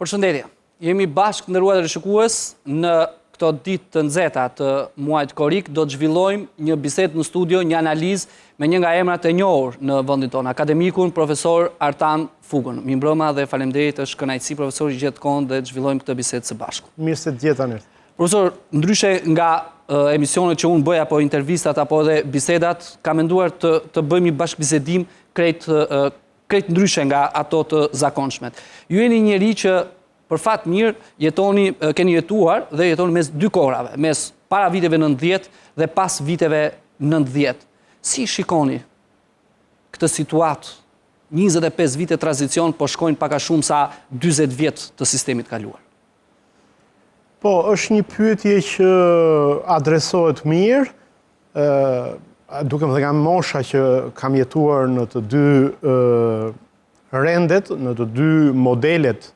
Përshëndetje. Jemi bashkë nderuar shikues në këto ditë të nxehta të muajit korrik do të zhvillojmë një bisedë në studio, një analizë me një nga emrat e njohur në vendin tonë, akademikun profesor Artan Fugën. Mirëmbrëma dhe faleminderit, është kënaqësi profesor që gjet kohën dhe të zhvillojmë këtë bisedë së bashku. Mirë se të gjeta mirë. Profesor, ndryshe nga emisionet që unë bëj apo intervistat apo edhe bisedat, kam menduar të bëjmë një bashkëbisedim krejt ndryshe nga ato të zakonshmet. Ju jeni njeri që për fat mirë keni jetuar dhe jetoni mes dy kohrave, mes para viteve 90 dhe pas viteve 90. Si shikoni këtë situatë? 25 vite tranzicion, po shkojnë paka shumë sa 40 vjet të sistemit kaluar. Po, është një pyetje që adresohet mirë, duke më dhe nga mosha që kam jetuar në të dy rendet, në të dy modelet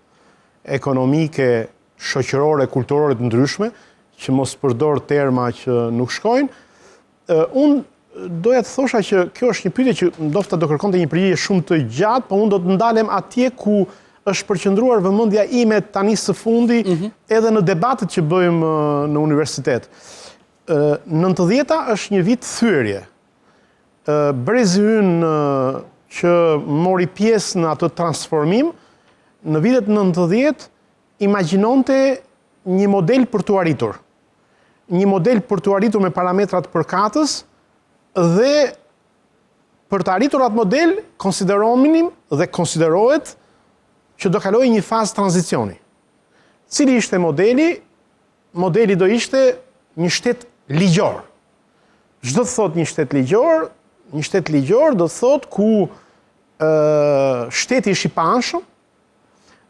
ekonomike, shoqërore, kulturore të ndryshme, që mos përdor terma që nuk shkojnë. Unë doja të thosha që kjo është një pyetje që ndoshta do kërkonte një përgjigje shumë të gjatë, por unë do të ndalem atje ku është përqendruar vëmendja ime tani së fundi edhe në debatet që bëjmë në universitet. 90-ta është një vit thyerje. Brezi ynë që mori pjesë në atë transformim, në vitet 90 imagjinonte një model për t'u arritur. Një model për t'u arritur me parametrat përkatës dhe për të arritur atë model konsideronim dhe konsiderohet që do kalojë një fazë tranzicioni. Cili ishte modeli? Modeli do ishte një shtet ligjor. Çdo të thot një shtet ligjor do të thot ku shteti është i paanshëm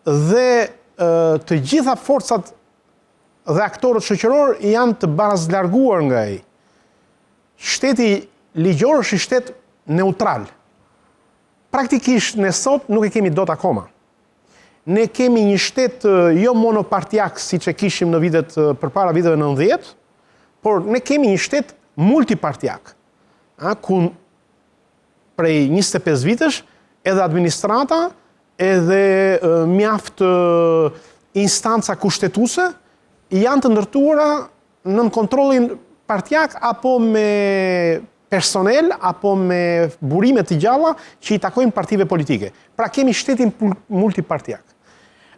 dhe të gjitha forcat dhe aktorët shoqëror janë të barazlarguar nga ai. Shteti ligjor është i shtet neutral. Praktikisht ne sot nuk e kemi dot akoma. Ne kemi një shtet jo monopartiak siç e kishim në vitet përpara viteve 90, por ne kemi një shtet multipartiak, ku prej 25 vitesh edhe administrata, edhe mjaft instanca kushtetuese janë të ndërtuara nën kontrollin partiak apo me personel apo me burime të gjalla që i takojnë partive politike. Pra kemi shtetin multipartiak.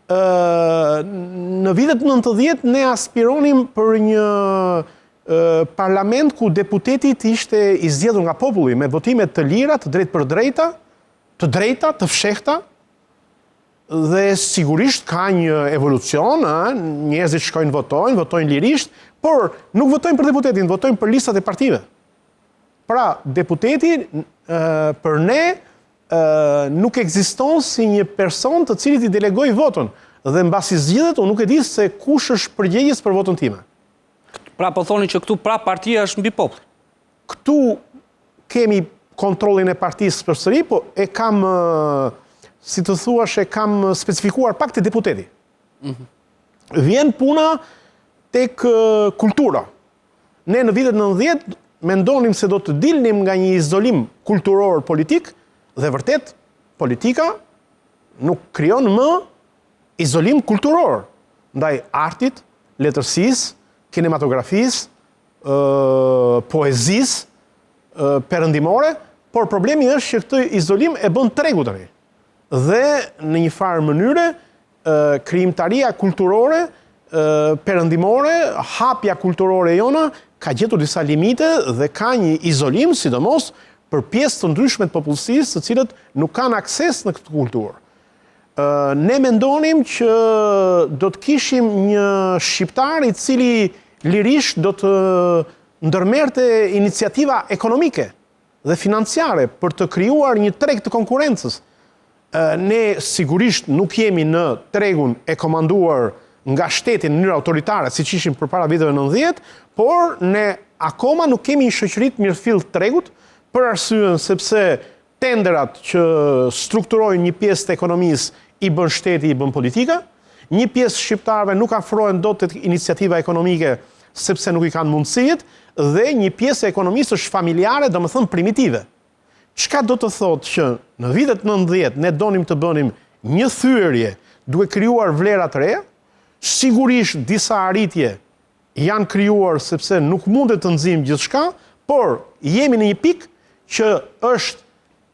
Në vitet 90 ne aspironim për një parlament ku deputetit ishte i zgjedhur nga populli me votime të lira, të drejtë për drejta, të fshehta, dhe sigurisht ka një evolucion, njerëzit shkojnë votojnë lirisht, por nuk votojnë për deputetin, votojnë për listat e partive. Pra, deputeti për ne nuk ekziston si një person të cilit i delegoj votën, dhe mbasi zgjidhet, unë nuk e di se kush është përgjegjës për votën time. Pra po thoni që këtu pra partia është mbi popull. Këtu kemi kontrollin e partisë përsëri, po e kam, si të thuash, e kam specifikuar pak te deputeti. Vjen puna tek kultura. Ne në vitet 90 mendonim se do të dilnim nga një izolim kulturor politik, dhe vërtet politika nuk krijon më izolim kulturor ndaj artit, letërsisë, kinematografisë, poezisë, perëndimore, por problemi është që këtë izolim e bën tregu tani. Dhe në një farë mënyre krijimtaria kulturore, perëndimore, hapja kulturore jona ka gjetur disa limite dhe ka një izolim, sidomos për pjesë të ndryshme të popullsisë, të cilët nuk kanë akses në këtë kulturë. Ne mendonim që do të kishim një shqiptar i cili lirisht do të ndërmerte iniciativa ekonomike dhe financiare për të krijuar një treg të konkurrencës. Ne sigurisht nuk jemi në tregun e komanduar nga shteti në mënyrë autoritare, siç ishim përpara viteve 90, por ne akoma nuk kemi një shoqëri të mirëfill të tregut, për arsyen sepse tenderat që strukturojnë një pjesë të ekonomisë i bën shteti, i bën politika, një pjesë shqiptarëve nuk afrohen dot te iniciativa ekonomike sepse nuk i kanë mundësitë, dhe një pjesë e ekonomisë është familjare, domethënë primitive. Çka do të thotë që në vitet 90 ne donim të bënim një thyerje duke krijuar vlera të reja, sigurisht disa arritje janë krijuar sepse nuk mundet të nxjim gjithçka, por jemi në një pikë që është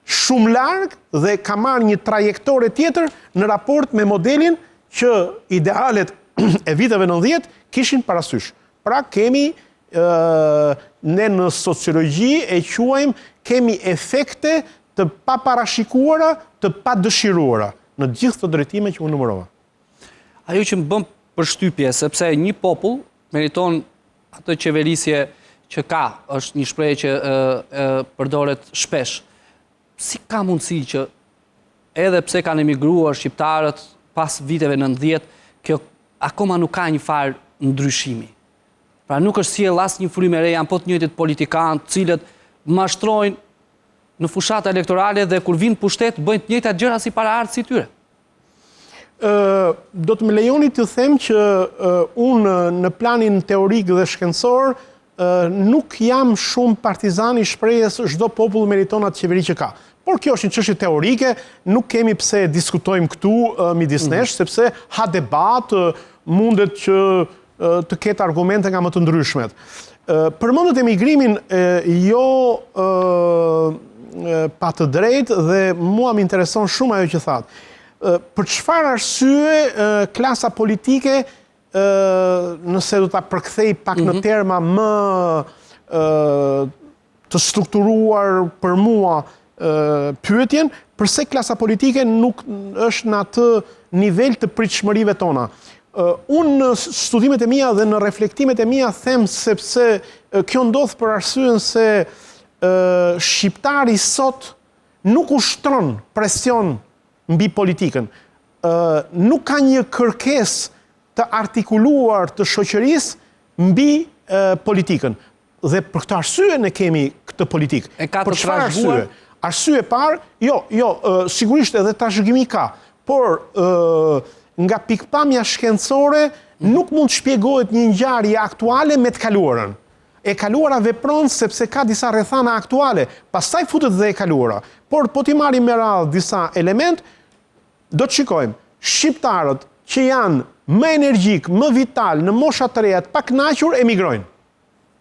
shumë larg dhe ka marrë një trajektore tjetër në raport me modelin që idealet e viteve 90 kishin parasysh. Pra kemi ne në sociologji e quajmë kemi efekte të paparashikuara, të padëshiruara në gjithë të drejtime që unë numërova. Ajo që më bën përshtypje, sepse një popull meriton atë qeverisje që ka, është një shprehje që përdoret shpesh. Si ka mundësi që edhe pse kanë emigruar shqiptarët pas viteve 90, kjo akoma nuk ka një farë ndryshimi. Pra nuk është sjell asnjë frymë re, janë po të njëjtit politikanë, të cilët mashtrojnë në fushata elektorale dhe kur vinë pushtet bëjnë të njëjtat gjëra si paraardhësit e tyre. Do të më lejoni të them që unë në planin teorik dhe shkencor nuk jam shumë partizan i shprehjes çdo popull meriton atë qeveri që ka. Por kjo është një çështje teorike, nuk kemi pse diskutojmë këtu midis nesh, sepse ha debat, mundet që të ketë argumente nga më të ndryshmet. Përmendet emigrimin jo pa të drejtë dhe mua më intereson shumë ajo që thatë. Për çfarë arsye klasa politike, nëse do ta përkthej pak në terma më të strukturuar për mua pyetjen, përse klasa politike nuk është në atë nivel të pritshmërive tona. Unë në studimet e mia dhe në reflektimet e mia them sepse kjo ndodh për arsyen se shqiptari sot nuk ushtron presion mbi politikën. Nuk ka një kërkesë të artikuluar të shoqërisë mbi politikën. Dhe për këtë arsye ne kemi këtë politikë. E ka të Për çfarë trashëguar? Arsye e parë, sigurisht edhe trashëgimi ka, por nga pikpamja shkencore nuk mund të shpjegohet një ngjarje aktuale me të kaluarën. E kaluara vepron sepse ka disa rrethana aktuale, pastaj futet dhe e kaluara. Por po t'i marrim me radhë disa element, do të shikojmë shqiptarët që janë më energjik, më vital, në mosha të reja, të pakënaqur emigrojnë.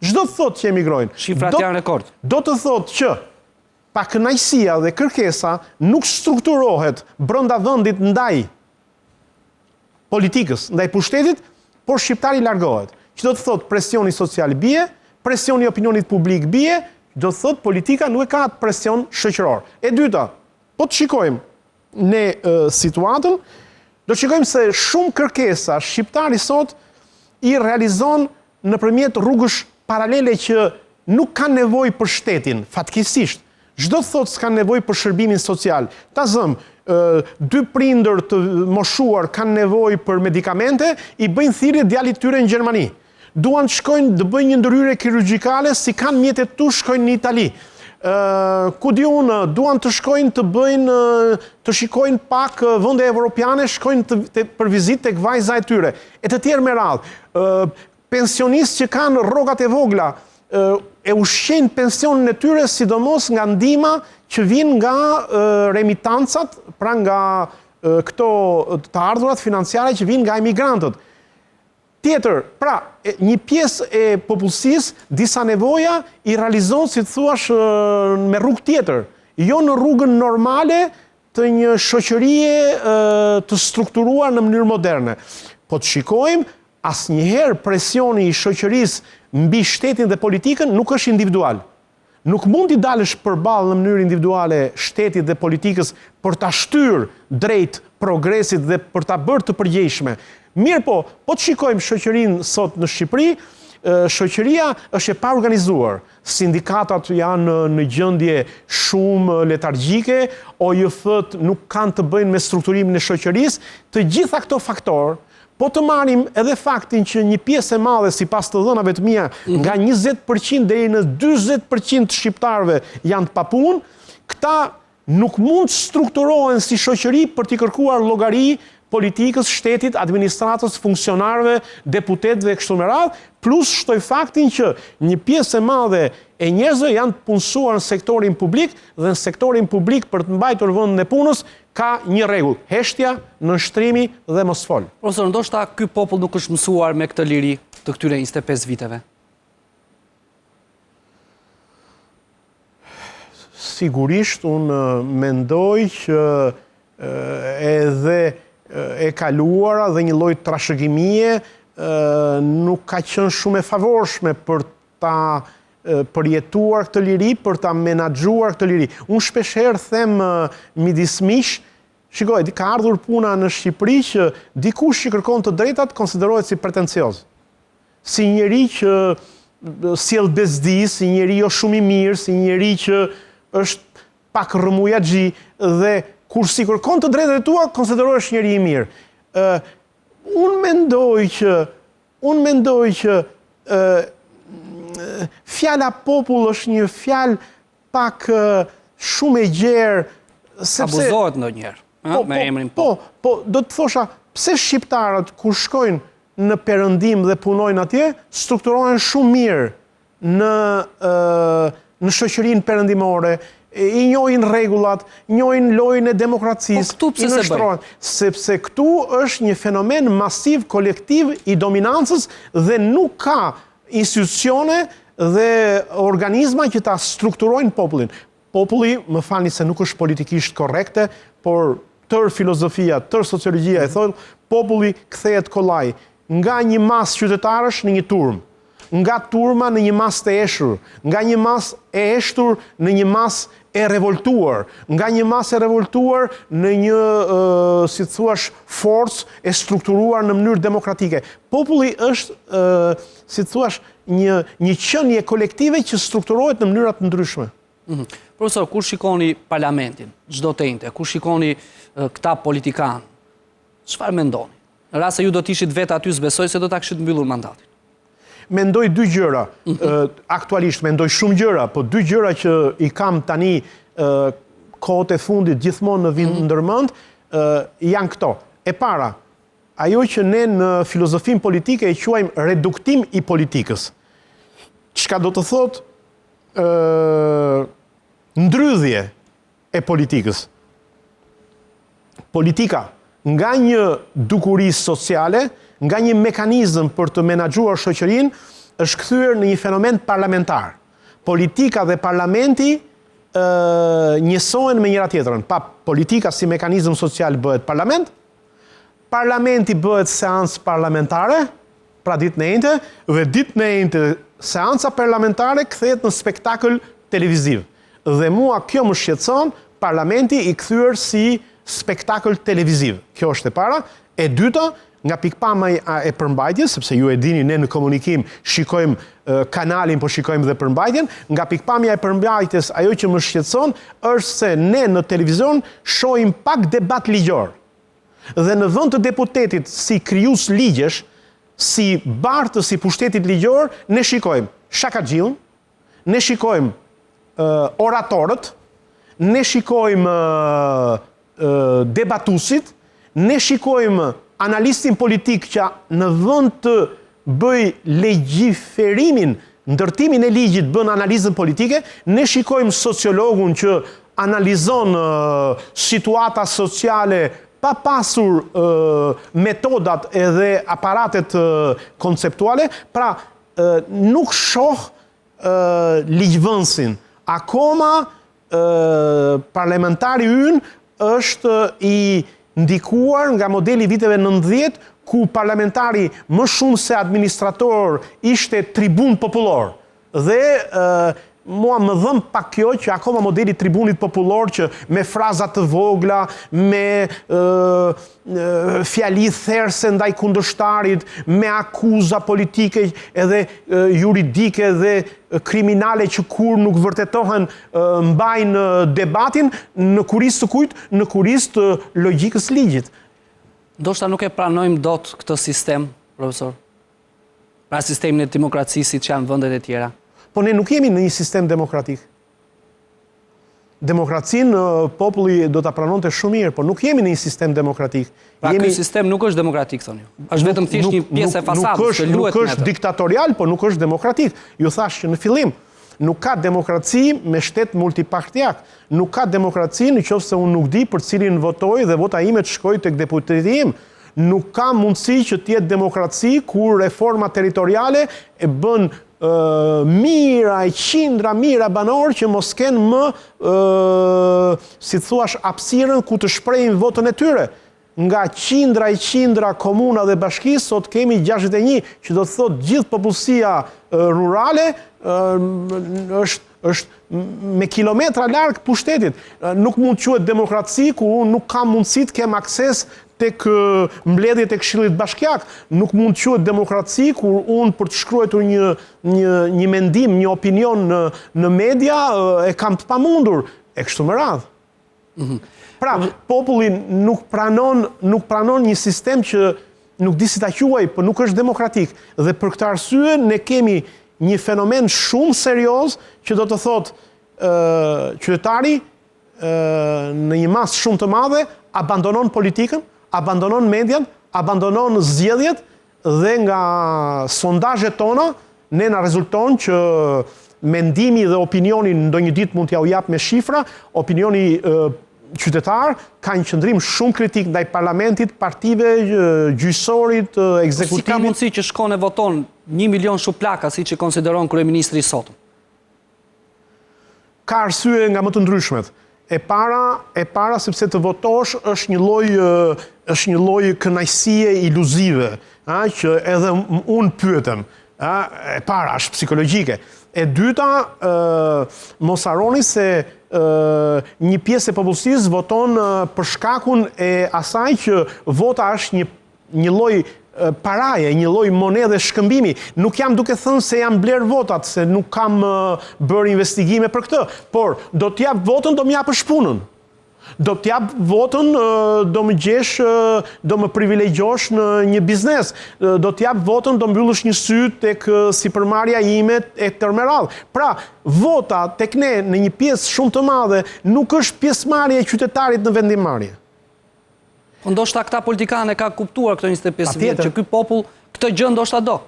Çdo të thotë që emigrojnë. Shifrat janë rekord. Do të thotë që pakënaqësia dhe kërkesa nuk strukturohet brenda vendit ndaj politikës, ndaj pushtetit, por shqiptari largohet. Që do të thotë presioni social bie, presioni opinionit publik bie, do të thotë politika nuk e ka atë presion shoqëror. E dyta, po të shikojmë ne situatën, do të shikojmë se shumë kërkesa shqiptari sot i realizon nëpërmjet rrugësh paralele që nuk kanë nevojë për shtetin, fatkeqësisht. Çdo të thotë s'kan nevojë për shërbimin social. Ta zëm, dy prindër të moshuar kanë nevojë për medikamente, i bëjnë thirrje djalit tyre në Gjermani. Duan të shkojnë të bëjnë një ndërhyrje kirurgjikale, si kanë mjetet tu, shkojnë në Itali. Ku di unë, duan të shkojnë të bëjnë, të shikojnë pak vende evropiane, shkojnë për vizitë tek vajza e tyre. E të tjerë me radhë. Pensionistë që kanë rrogat e vogla, e ushqejnë pensionin e tyre, sidomos nga ndihma që vijnë nga remitancat, pra nga këto të ardhurat financiare që vijnë nga emigrantët. Tjetër, pra, një pjesë e popullsisë, disa nevoja i realizon, si të thuash, me rrugë tjetër, jo në rrugën normale të një shoqërie të strukturuar në mënyrë moderne. Po të shikojmë, asnjëherë presioni i shoqërisë mbi shtetin dhe politikën nuk është individual. Nuk mund t'i dalësh përballë në mënyrë individuale shtetit dhe politikës për ta shtyrë drejt progresit dhe për ta bërë të përgjegjshme. Mirë po të shikojmë shoqërinë sot në Shqipëri, shoqëria është e paorganizuar. Sindikatat janë në gjendje shumë letargjike, OJF-t nuk kanë të bëjnë me strukturimin e shoqërisë. Të gjitha këto faktorë, po të marrim edhe faktin që një pjesë e madhe, sipas të dhënave të mia, nga 20% deri në 40% të shqiptarëve janë të papunë, këta nuk mund strukturohen si shoqëri për t'i kërkuar llogari politikës, shtetit, administratës, funksionarëve, deputetëve e kështu me radhë, plus shtoj faktin që një pjesë e madhe e njerëzve janë të punësuar në sektorin publik dhe në sektorin publik për të mbajtur vendin e punës ka një rregull, heshtja, nënshtrimi dhe mos fol. Profesor, ndoshta ky popull nuk është mësuar me këtë liri të këtyre 25 viteve. Sigurisht, unë mendoj që edhe e kaluara dhe një lloj trashëgimie nuk ka qenë shumë e favorshme për ta përjetuar këtë liri, për ta menaxhuar këtë liri. Unë shpeshherë them midis miq, shikoj, ka ardhur puna në Shqipëri që dikush që kërkon të drejtat konsiderohet si pretencioz. Si njeri që sjell bezdi, si njeri jo shumë i mirë, si njeri që është pak rrëmujaxhi dhe kur si kërkon të drejtat e tua, konsiderohesh njeri i mirë. Unë mendoj që fjala popull është një fjalë pak shumë e gjerë. Abuzohet ndonjëherë me emrin po. Po, do të thosha, pse shqiptarët kur shkojnë në Perëndim dhe punojnë atje, strukturohen shumë mirë në shoqërinë perëndimore, i njohin rregullat, njohin lojën e demokracisë, i nështrohen. Sepse këtu është një fenomen masiv, kolektiv i dominancës dhe nuk ka institucione dhe organizma që ta strukturojnë popullin. Populli, më falni se nuk është politikisht korrekte, por tër filozofia, tër sociologjia e thonë, populli kthehet kollaj nga një mas qytetarësh në një turm, nga turma në një mas të eshur, nga një mas e eshtur në një mas e revoltuar, nga një mas e revoltuar në një, si të thuash, forcë e strukturuar në mënyrë demokratike. Populli është, si të thuash, një qenie kolektive që strukturohet në mënyra të ndryshme. Profesor, kur shikoni parlamentin, çdo të njëjtë, kur shikoni këta politikanë, çfarë mendoni? Në rast se ju do të ishit vetë aty, s'besoj se do ta kishit mbyllur mandatin. Mendoj dy gjëra, aktualisht mendoj shumë gjëra, po dy gjëra që i kam tani kohët e fundit gjithmonë në vind ndërmend, janë këto. E para, ajo që ne në filozofinë politike e quajmë reduktim i politikës. Çka do të thotë ndrydhje e politikës. Politika nga një dukuri sociale, nga një mekanizëm për të menaxhuar shoqërinë, është kthyer në një fenomen parlamentar. Politika dhe parlamenti njësohen me njëra tjetrën. Pa politika si mekanizëm social bëhet parlament, parlamenti bëhet seancë parlamentare, pra ditë në njëjtë, dhe ditë në njëjtë seanca parlamentare kthehet në spektakël televiziv. Dhe mua kjo më shqetëson, parlamenti i kthyer si spektakël televiziv. Kjo është e para. E dyta, nga pikpamja e përmbajtjes, sepse ju e dini ne në komunikim shikojmë kanalin, po shikojmë dhe përmbajtjen, nga pikpamja e përmbajtjes ajo që më shqetëson është se ne në televizion shohim pak debat ligjor. Dhe në vend të deputetit si krijues ligjesh, si bartës i pushtetit ligjor, ne shikojmë shakaxhiun, ne shikojmë oratorët, ne shikojmë debatusit, ne shikojmë analistin politik që në vend të bëj legjiferimin, ndërtimin e ligjit bën analizën politike, ne shikojmë sociologun që analizon situata sociale pa pasur metodat edhe aparatet konceptuale, pra nuk shoh ligjvënsin. Akoma parlamentari ynë është i ndikuar nga modeli viteve 90, ku parlamentari më shumë se administrator ishte tribun popullor. Dhe mua më dhëm pak kjo që akoma modeli tribunit popullor që me fraza të vogla, me fjali therse ndaj kundërshtarit, me akuza politike edhe juridike dhe kriminale që kur nuk vërtetohen mbajnë debatin në kurisë të kujt, në kurisë të logjikës ligjit. Ndoshta nuk e pranojmë dot këtë sistem, profesor? Pra sistemin e demokracisë që janë vendet e tjera. Po ne nuk jemi në një sistem demokratik. Demokracinë populli do ta pranonte shumë mirë, por nuk jemi në një sistem demokratik. Pra ky sistem nuk është demokratik, thoni ju. Është vetëm thjesht një pjesë e fasadës që luhet. Nuk është diktatorial, por nuk është demokratik. Ju thash që në fillim nuk ka demokraci me shtet multipartiak. Nuk ka demokraci nëse unë nuk di për cilin votoj dhe vota ime të shkojë tek deputeti im. Nuk ka mundësi që të jetë demokraci kur reforma territoriale e bën mira e qindra mira banor që mos kenë më, si thuash, hapësirën ku të shprehin votën e tyre. Nga qindra komuna dhe bashki, sot kemi 61, që do të thotë gjithë popullsia rurale është me kilometra larg pushtetit. Nuk mund të quhet demokraci ku unë nuk kam mundësi të kem akses tek mbledhjet e Këshillit Bashkiak. Nuk mund të quhet demokraci kur unë për të shkruar një mendim, një opinion në media e kam të pamundur, e kështu me radhë. Pra, populli nuk pranon një sistem që nuk di si ta quaj, por nuk është demokratik. Dhe për këtë arsye ne kemi një fenomen shumë serioz që do të thotë qytetari në një masë shumë të madhe abandonon politikën, abandonon median, abandonon zgjedhjet dhe nga sondazhet tona ne na rezulton që mendimi dhe opinioni ndonjë ditë mund t'ja u jap me shifra, opinioni qytetar ka një qëndrim shumë kritik ndaj parlamentit, partive, gjyqësorit, ekzekutivit. Si ka mundësi që shkon e voton 1 milion shuplaka siç e konsideron kryeministri i sotëm? Ka arsye nga më të ndryshmet. E para sepse të votosh është një lloj kënaqësie iluzive, që edhe unë pyetem. E para është psikologjike. E dyta, mos harroni se një pjesë e popullsisë voton për shkakun e asaj që vota është një lloj paraje, një lloj monedhe shkëmbimi. Nuk jam duke thënë se jam bler votat, se nuk kam bërë investigime për këtë, por do t'jap votën, do m'japësh punën. Do t'jap votën, do më privilegjosh në një biznes. Do t'jap votën, do mbyllësh një sy tek sipërmarrja ime e tërmeradh. Pra, vota tek ne në një pjesë shumë të madhe nuk është pjesëmarrje e qytetarit në vendimmarrje. Ndoshta këta politikanë ka kuptuar këto 25 vjet që ky popull këtë gjë ndoshta do.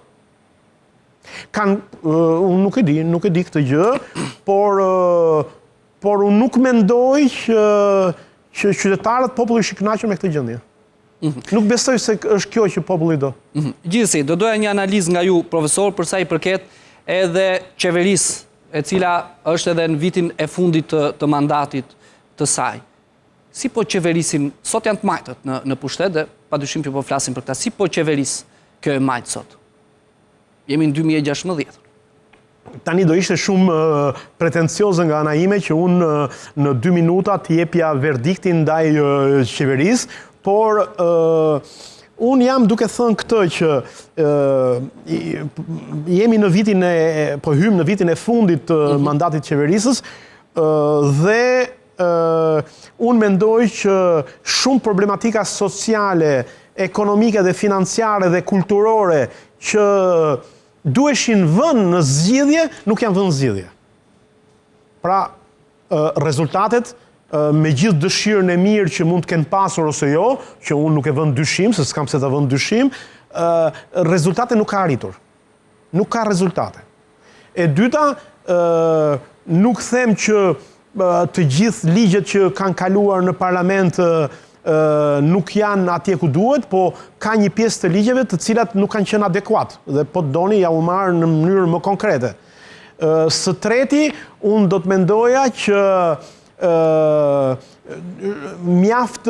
Unë nuk e di këtë gjë, por unë nuk mendoj që qytetarët populli është i kënaqur me këtë gjendje. Nuk besoj se është kjo që populli do. Gjithsesi, do doja një analizë nga ju, profesor, për sa i përket edhe qeverisë, e cila është edhe në vitin e fundit të mandatit të saj. Si po qeverisin, sot janë të majtët në pushtet dhe padyshim që po flasim për këta, si po qeveris kjo e majtë sot? Jemi në 2016. Tani do ishte shumë pretencioze nga ana ime që unë në 2 minuta të jepja verdiktin ndaj qeverisë, por unë jam duke thënë këtë që jemi në vitin po hymë në vitin e fundit të mandatit qeverisës dhe unë mendoj që shumë problematika sociale, ekonomike dhe financiare dhe kulturore që duheshin vënë në zgjidhje, nuk janë vënë në zgjidhje. Pra, rezultatet, me gjithë dëshirën e mirë që mund të kenë pasur ose jo, që unë nuk e vënë dyshim, se s'kam se të vënë dyshim, rezultate nuk ka arritur. Nuk ka rezultate. E dyta, nuk them që të gjithë ligjet që kanë kaluar në parlament nuk janë atje ku duhet, po ka një pjesë të ligjeve të cilat nuk kanë qenë adekuat dhe po të doni ja u marr në mënyrë më konkrete. Së treti, unë do të mendoja që mjaft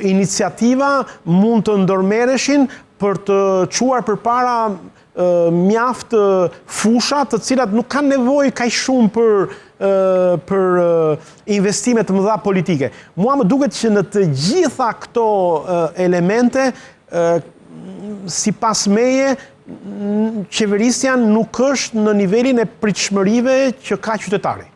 iniciativa mund të ndërmerreshin për të çuar përpara mjaft fusha të cilat nuk kanë nevojë kaq shumë për investime të mëdha politike. Mua më duket që në të gjitha këto elemente, sipas meje, qeverisja nuk është në nivelin e pritshmërive që ka qytetari.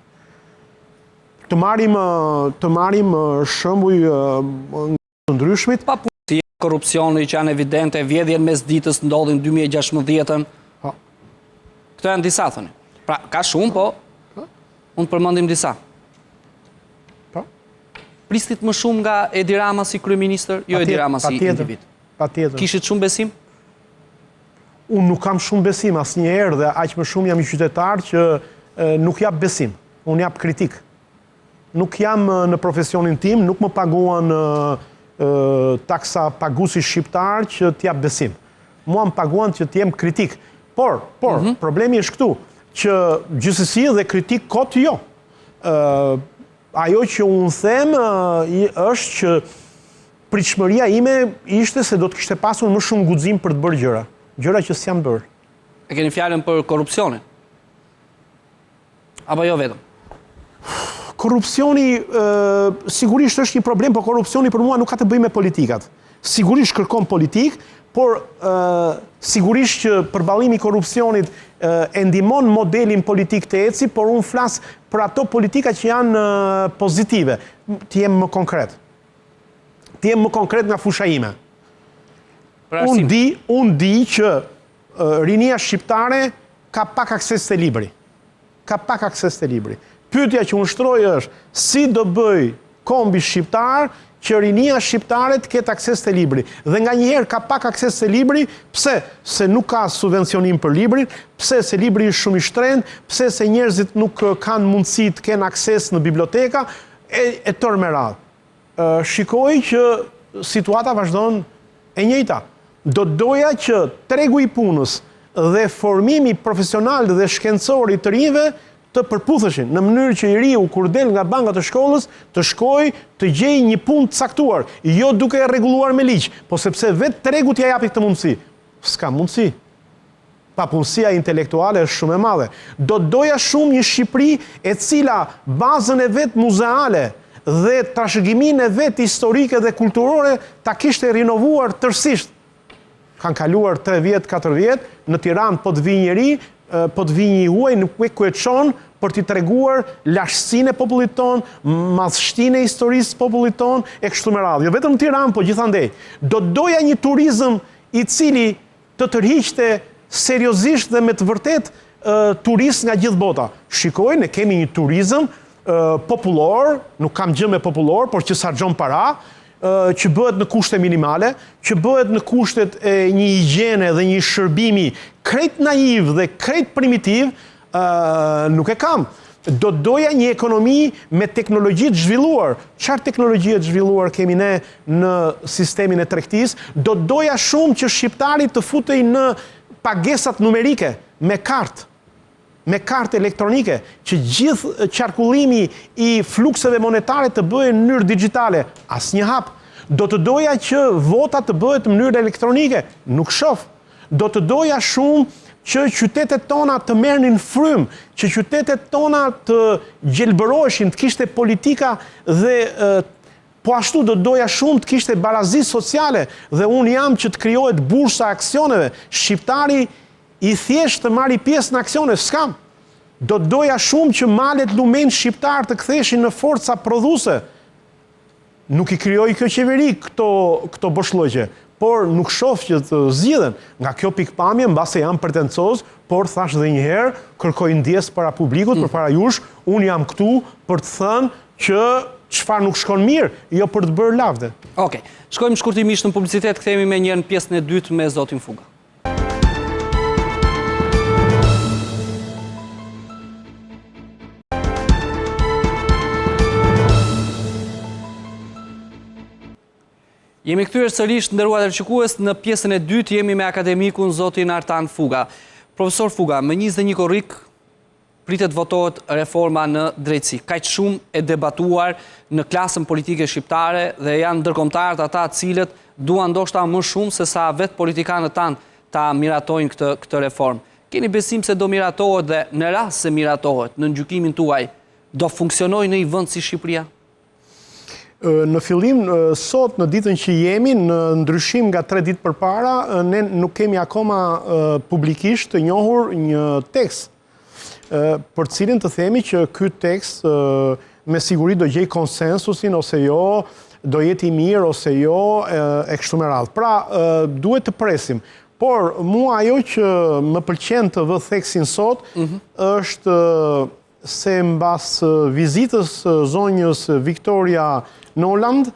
Të marrim shembuj të ndryshmit. Pa punësi, korrupsioni që janë evidente, vjedhjen mes ditës ndodhin 2016. Këto janë disa, thoni. Pra, ka shumë, po unë përmendim disa. pristit më shumë nga Edi Rama si kryeministër, jo Edi Rama si individ? Patjetër. Kishit shumë besim? Unë nuk kam shumë besim asnjëherë dhe aq më shumë jam i qytetar që nuk jap besim. Unë jap kritik. Nuk jam në profesionin tim, nuk më paguan taksa paguesi shqiptar që t'jap besim. Mua më paguan që t'jem kritik. Por, problemi është këtu, që gjithsesi dhe kritik kot jo. Ajo që unë them është që pritshmëria ime ishte se do të kishte pasur më shumë guxim për të bërë gjëra që s'janë bërë. E keni fjalën për korrupsionin? Apo jo vetëm? Korrupsioni sigurisht është një problem, por korrupsioni për mua nuk ka të bëjë me politikat. Sigurisht kërkon politik, por sigurisht që përballimi i korrupsionit e ndihmon modelin politik të eci, por unë flas për ato politika që janë pozitive. Të jem më konkret. Të jem më konkret nga fusha ime. Unë di që rinia shqiptare ka pak akses te libri. Ka pak akses te libri. Pyetja që unë shtroj është si do bëj kombi shqiptar që rinia shqiptare të ketë akses te libri. Dhe nganjëherë ka pak akses te libri, pse? Se nuk ka subvencionim për librin, pse? Se libri është shumë i shtrenjtë, pse? Se njerëzit nuk kanë mundësi të kenë akses në biblioteka e tërë me radhë. Shikoj që situata vazhdon e njëjta. Do doja që tregu i punës dhe formimi profesional dhe shkencor i të rinjve të përputheshin në mënyrë që i riu kur del nga banka të shkollës të shkojë të gjejë një punë të caktuar, jo duke e rregulluar me ligj, po sepse vetë tregu t'ia japi këtë mundësi. S'ka mundësi. Papunësia intelektuale është shumë e madhe. Do doja shumë një Shqipëri e cila bazën e vet muzeale dhe trashëgiminë e vet historike dhe kulturore ta kishte rinovuar tërësisht. Kanë kaluar 3 vjet, 4 vjet, në Tiranë po të vi njëri, po të vi një huaj nuk ku e çon për t'i treguar lashësinë e popullit ton, madhështinë e historisë popullit ton e kështu me radhë. Jo vetëm në Tiranë, po gjithandej. Do doja një turizëm i cili të tërhiqte seriozisht dhe me të vërtet turist nga gjithë bota. Shikoj, ne kemi një turizëm popullor, nuk kam gjë me popullor, por që sarxon para, që bëhet në kushte minimale, që bëhet në kushtet e një higjiene dhe një shërbimi krejt naiv dhe krejt primitiv, nuk e kam. Do doja një ekonomi me teknologji të zhvilluar. Çfarë teknologjie të zhvilluar kemi ne në sistemin e tregtisë? Do doja shumë që shqiptarit të futej në pagesat numerike me kartë. Me kartë elektronike, që gjithë qarkullimi i flukseve monetare të bëhen në mënyrë digjitale. Asnjë hap. Do të doja që vota të bëhet në mënyrë elektronike. Nuk shoh. Do të doja shumë që qytetet tona të merrnin frymë, që qytetet tona të gjelbëroheshin, të kishte politika dhe po ashtu do doja shumë të kishte barazi sociale dhe unë jam që të krijohet bursa aksioneve. Shqiptari i thjesht të marri pjesë në aksione, s'kam. Do doja shumë që malet lumen shqiptar të ktheshin në forca prodhuese. Nuk i krijoi kjo qeveri këto boshllëqe, por nuk shoh që të zgjidhen. Nga kjo pikpamje, mbase jam pretencoz, por thash edhe një herë, kërkoj ndjes para publikut, përpara jush, unë jam këtu për të thënë që çfarë nuk shkon mirë, jo për të bërë lavde. Okej. Shkojmë shkurtimisht në publicitet, kthehemi me njëherë në pjesën e dytë me zotin Fuga. Jemi kthyer sërish nderuar shikues në pjesën e dytë, jemi me akademikun zotin Artan Fuga. Profesor Fuga, me 21 korrik pritet votohet reforma në drejtësi. Kaq shumë e debatuar në klasën politike shqiptare dhe janë ndërkombëtarët ata të cilët duan ndoshta më shumë se sa vetë politikanët tanë ta miratojnë këtë reformë. Keni besim se do miratohet dhe në rast se miratohet, në gjykimin tuaj, do funksionojë në një vend si Shqipëria? Në fillim, sot në ditën që jemi, në ndryshim nga 3 ditë përpara, ne nuk kemi akoma publikisht të njohur një tekst për cilin të themi që ky tekst me siguri do gjej konsensusin ose jo, do jetë i mirë ose jo, e kështu me radhë. Pra, duhet të presim. Por, mua ajo që më pëlqen të vë theksin sot, është se mbas vizitës zonjës Viktoria Në Holland,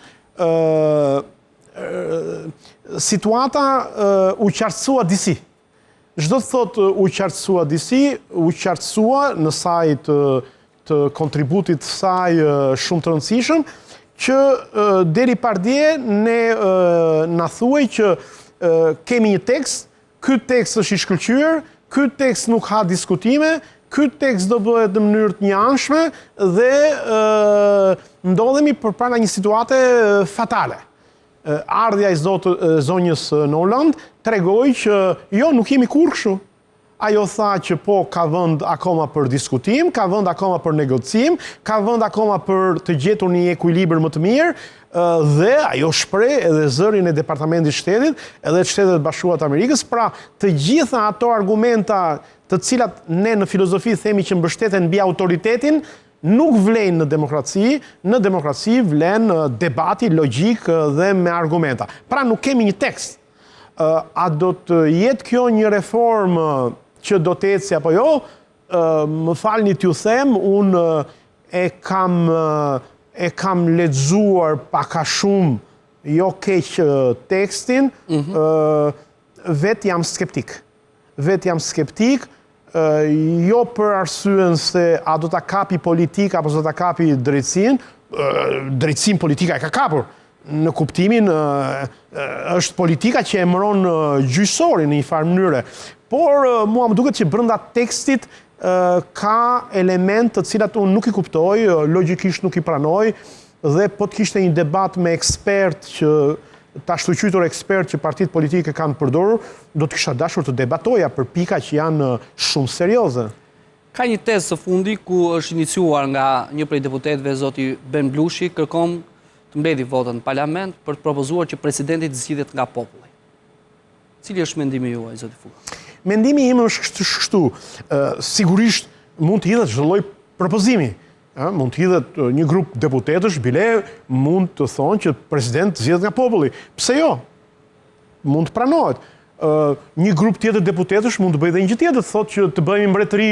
situata u qartësua disi. Çdo të thotë u qartësua disi, u qartësua në sajt të kontributit saj shumë të rëndësishëm, që deri pardje ne na thuaj që kemi një tekst, ky tekst është i shkëlqyer, ky tekst nuk ha diskutime, ky tekst do bëhet në mënyrë të njëanshme dhe ndodhemi përpara një situate fatale. Ardhja e zonjës në Holland tregoi që jo, nuk jemi kurrë kështu. Ajo tha që po ka vend akoma për diskutim, ka vend akoma për negocim, ka vend akoma për të gjetur një ekuilibër më të mirë, dhe ajo shpreh edhe zërin e Departamentit Shtetit, edhe të Shtetet Bashkuara të Amerikës, pra të gjitha ato argumenta të cilat ne në filozofi themi që mbështeten mbi autoritetin, nuk vlen në demokraci vlen debati logjik dhe me argumenta. Pra nuk kemi një tekst. A do të jetë kjo një reformë që do të ecë apo jo? Më falni t'ju them, unë e kam lexuar pak a shumë, jo keq tekstin, vetë jam skeptik. Jo për arsyen se a do ta kapi politika apo do ta kapi drejtësinë, drejtësinë politika e ka kapur. Në kuptimin është politika që emëron gjyqësorin në një farë mënyre. Por mua më duket që brenda tekstit ka elemente të cilat unë nuk i kuptoj, logjikisht nuk i pranoj, dhe po të kishte një debat me ekspert që ta shtuqytur ekspert që partitë politike kanë përdorur, do të kisha dashur të debatoja për pika që janë shumë serioze. Ka një tezë së fundi ku është iniciuar nga një prej deputetëve, zoti Ben Blushi, kërkon të mbledhë votën në parlament për të propozuar që presidenti të zgjidhet nga populli. Cili është mendimi juaj, zoti Fuga? Mendimi im është kështu. Sigurisht mund të hidhet çdo lloj propozimi. Mund të hidhet një grup deputetësh, bile mund të thonë që president zgjedhet nga populli. Pse jo? Mund të pranohet. Një grup tjetër deputetësh mund të bëjë dhe një gjë tjetër, thotë që të bëjmë mbretëri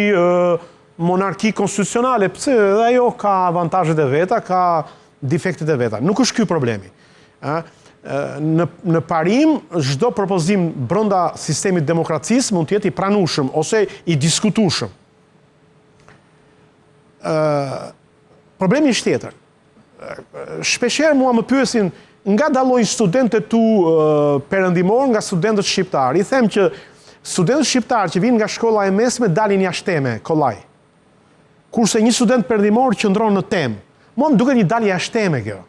monarki konstitucionale. Pse? Dhe ajo ka avantazhet e veta, ka defektet e veta. Nuk është ky problemi. Në parim, çdo propozim brenda sistemit demokracisë mund të jetë i pranueshëm ose i diskutueshëm. Problemi është tjetër. Shpeshherë mua më pyesin nga dallojnë studentët tu perëndimor nga studentët shqiptar. I them që studentët shqiptar që vinë nga shkolla e mesme dalin jashtëteme, kollaj. Kurse një student perëndimor qëndron në temë. Mua më duket një dalje jashtëteme kjo.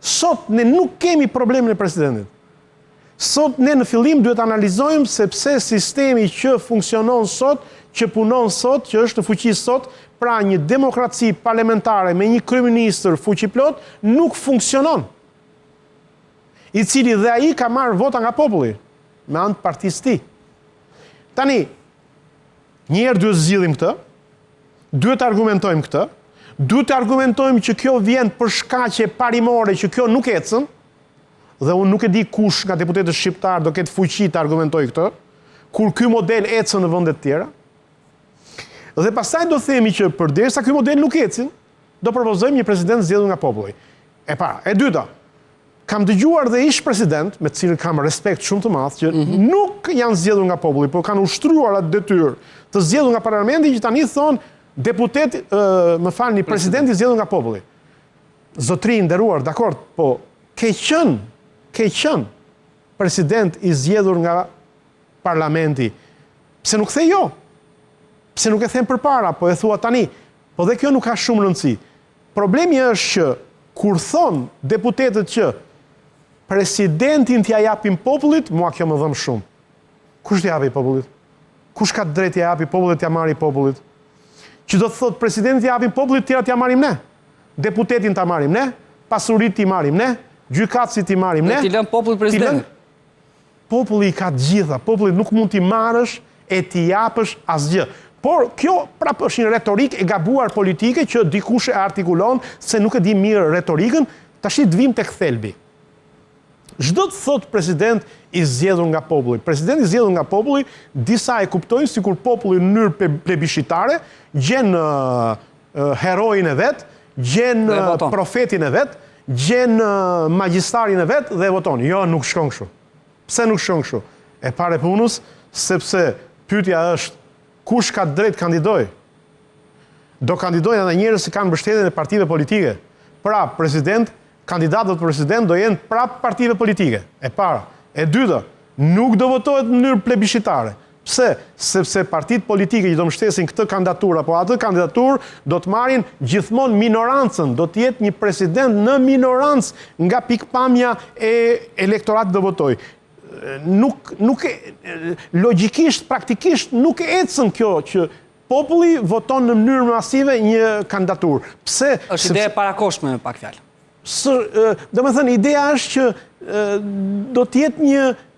Sot ne nuk kemi problemin e presidentit. Sot ne në fillim duhet analizojmë se pse sistemi që funksionon sot, që punon sot, që është në fuqi sot, pra një demokraci parlamentare me një kryeministër fuqiplot, nuk funksionon. I cili dhe ai ka marrë vota nga populli, me anë të partisë tij. Tani, njëherë duhet zgjidhim këtë, duhet të argumentojmë këtë, duhet të argumentojmë që kjo vjen për shkaqe parimore, që kjo nuk ecën, dhe unë nuk e di kush nga deputetët shqiptar do ketë fuqi të argumentojë këtë, kur ky model ecën në vende të tjera. Dhe pastaj do themi që përderisa ky model nuk ecën, do propozojmë një president zgjedhur nga populli. E para, e dyta, kam dëgjuar dhe ish president, me të cilin kam respekt shumë të madh, që nuk janë zgjedhur nga populli, por kanë ushtruar atë detyrë të zgjedhur nga parlamenti, që tani thonë deputet, presidenti zgjedhur nga populli. Zotëri i nderuar, dakord, po ke qenë president i zgjedhur nga parlamenti. Pse nuk the jo? Pse nuk e them përpara, po e thua tani? Po dhe kjo nuk ka shumë rëndësi. Problemi është që kur thon deputetët që presidentin t'ja japin popullit, mua kjo më dhëm shumë. Kush t'ja japi popullit? Kush ka drejt t'ja japi popullit, t'ja marri popullit? Që do të thotë presidentin t'ja japin popullit, tjera t'ja marrim ne. Deputetin t'a marrim ne, pasurit t'i marrim ne, gjykatësit t'i marrim ne. T'i lëm popullit president. Populli i ka të gjitha, popullit nuk mund t'i marrësh e t'i japësh asgjë. Por kjo prapë është një retorik e gabuar politike që dikush e artikulon se nuk e di mirë retorikën, tash të vim tek thelbi. Çdo të thot president i zgjedhur nga populli. Presidenti i zgjedhur nga populli, disa e kuptojnë sikur populli në mënyrë plebiscitare gjen heroin e vet, gjen profetin e vet, gjen magjistarin e vet dhe voton. Jo, nuk shkon kështu. Pse nuk shkon kështu? E pare punës, sepse pyetja është kush ka drejt kandidoj? Do kandidojnë edhe njerëz që kanë mbështetjen e partive politike. Pra, kandidatët për president do jenë prap partive politike. E para. E dyta, nuk do votohet në mënyrë plebiscitare. Pse? Sepse partitë politike që do mbështesin këtë kandidaturë apo atë kandidaturë do të marrin gjithmonë minorancën, do të jetë një president në minorancë nga pikpamja e elektoratit do votoj. Logjikisht, praktikisht nuk ecën kjo që populli voton në mënyrë masive një kandidaturë. Pse? Është ide e parakoshme me pak fjalë. Do me thënë, ideja është që do t'jetë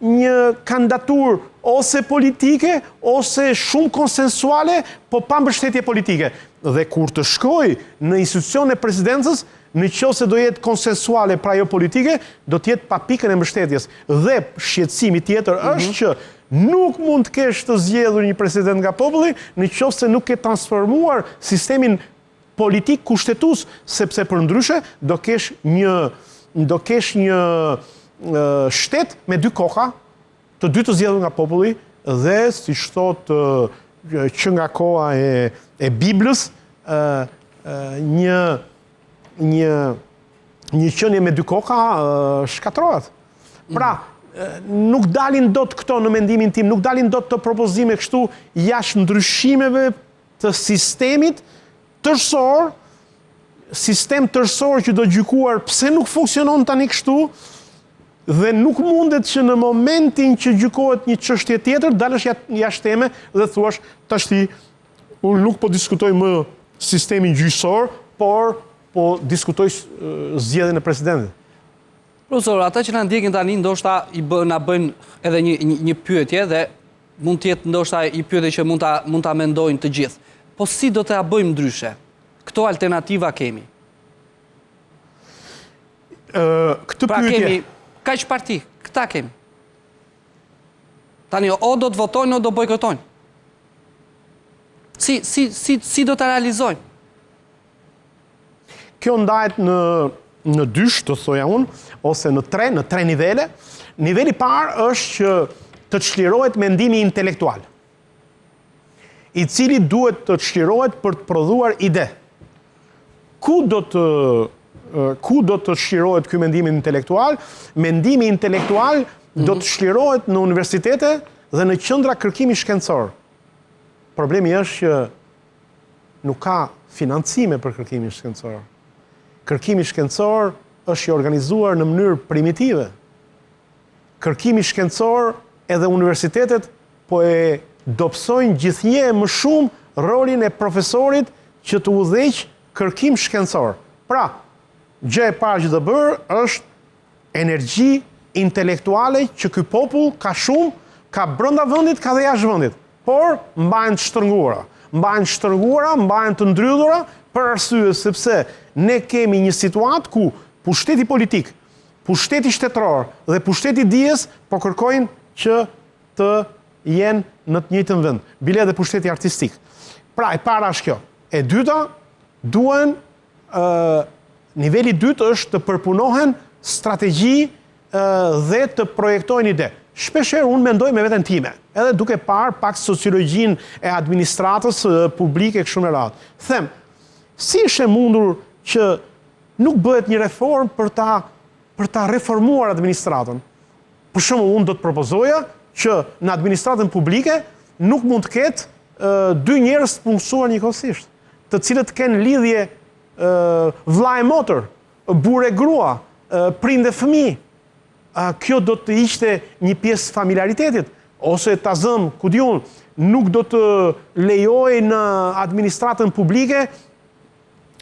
një kandidaturë ose politike, ose shumë konsensuale, po pa mbështetje politike. Dhe kur të shkoj në institucion e presidencës, në qoftë se do jetë konsensuale pra jo politike, do t'jetë pa pikën e mbështetjes. Dhe shqetësimi tjetër është që nuk mund të kesh të zgjedhur një president nga populli, në qoftë se nuk ke transformuar sistemin politik kushtetues, sepse për ndryshe do kesh një shtet me dy koka, të dy të zgjedhur nga populli, dhe siç thotë që nga koha e Biblës, një qenie me dy koka shkatrohet. Pra, nuk dalin dot këto në mendimin tim, nuk dalin dot të propozime kështu jashtë ndryshimeve të sistemit tërësor, sistem tërësor që do gjykuar pse nuk funksionon tani kështu, dhe nuk mundet që në momentin që gjykohet një çështje tjetër, dalësh jashtë teme dhe thuash tashti unë nuk po diskutoj më sistemin gjyqësor, por po diskutoj zgjedhjen e presidentit. Profesor, ata që na ndjekin tani ndoshta na bëjnë edhe një pyetje dhe mund të jetë ndoshta i pyetje që mund ta mendojnë të gjithë. Po si do të bëjmë ndryshe? Këto alternativa kemi. Këtë pra pyetje... kemi kaq parti, këta kemi. Tani, o do të votojnë, o do bojkotojnë. Si do të realizojnë? Kjo ndahet në dysh, të thoja unë, ose në tre nivele. Niveli parë është që të çlirohet mendimi intelektual, i cili duhet të çlirohet për të prodhuar ide. Ku do të çlirohet ky mendim intelektual? Mendimi intelektual do të çlirohet në universitete dhe në qendra kërkimi shkencor. Problemi është që nuk ka financime për kërkimin shkencor. Kërkimi shkencor është i organizuar në mënyrë primitive. Kërkimi shkencor edhe universitetet po e dobësojnë gjithnjë më shumë rolin e profesorit që të udhëheq kërkim shkencor. Pra, gjë e parë që do bërë është energji intelektuale që ky popull ka shumë, ka brenda vendit, ka dhe jashtë vendit, por mbahen të shtrënguara. Mbahen të ndrydhura për arsye sepse ne kemi një situatë ku pushteti politik, pushteti shtetëror dhe pushteti dijes po kërkojnë që të jenë në të njëjtën vend, bile dhe pushteti artistik. Pra, e para është kjo. E dyta, niveli dytë është të përpunohen strategji dhe të projektojnë ide. Shpeshherë unë mendoj me veten time, edhe duke parë pak sociologjinë e administratës publike kështu me radhë. Them, si është e mundur që nuk bëhet një reformë për ta reformuar administratën? Për shembull, unë do të propozoja që në administratën publike nuk mund të ketë dy njerëz të punësuar njëkohësisht, të cilët kenë lidhje vëlla e motër, burrë e grua, prindë e fëmijë. Kjo do të ishte një pjesë familjaritetit, ose ta zëm, ku diun, nuk do të lejoj në administratën publike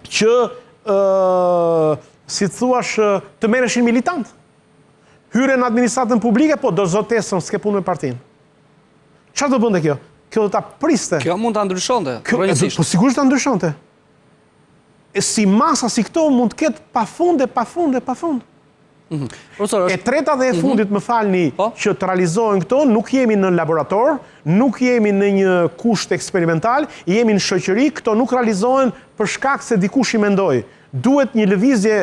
që, si të thuash, të merreshin militant. Hyre në administratën publike, po do zotesën, s'ke punë me partinë. Çfarë do bënte kjo? Kjo do ta priste. Kjo mund ta ndryshonte. Po sigurisht ta ndryshonte. Si masa si këto mund të ketë pafund. E treta dhe e fundit, më falni, që të realizohen këto, nuk jemi në laborator, nuk jemi në një kusht eksperimental, jemi në shoqëri, këto nuk realizohen për shkak se dikush i mendoi. Duhet një lëvizje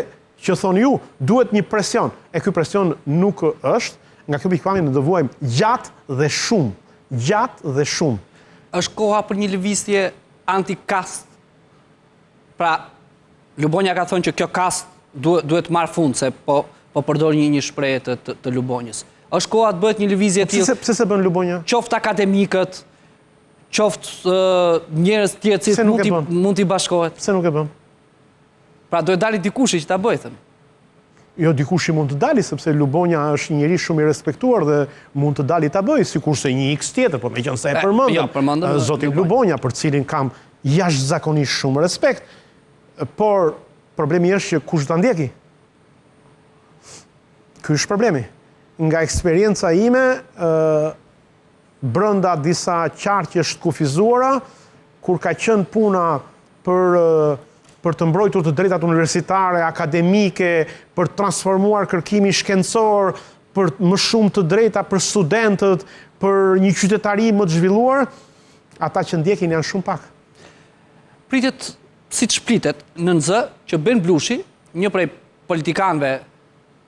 që thonë ju, duhet një presion. E ky presion nuk është, nga kjo pikpamje ne do vuajmë gjatë dhe shumë. Gjatë dhe shumë. Është koha për një lëvizje anti-kast. Pra, Lubonja ka thonë që kjo kast duhet marrë fund, se po përdor një shprehje të Lubonjës. Është koha të bëhet një lëvizje e tillë. Pse se bën Lubonja? Qoftë akademikët, qoftë njerëz të tjerë që mund t'i bashkohet. Pse nuk e bën? Pra duhet dali dikushi që ta bëjë, thënë. Jo, dikush i mund të dali, sepse Lubonja është një njerëz shumë i respektuar dhe mund të dali ta bëjë, sikurse një X tjetër, por meqense e përmendëm zotin Lubonja, për cilin kam jashtëzakonisht shumë respekt. Por problemi është që kush ta ndjeki? Ky është problemi. Nga eksperienca ime, brenda disa qarqesh të kufizuara, kur ka qenë puna për të mbrojtur të drejtat universitare, akademike, për të transformuar kërkimin shkencor, për më shumë të drejta për studentët, për një qytetari më të zhvilluar, ata që ndjekin janë shumë pak. Pritet, si të shplitet në NZ, që Ben Blushi, një prej politikanëve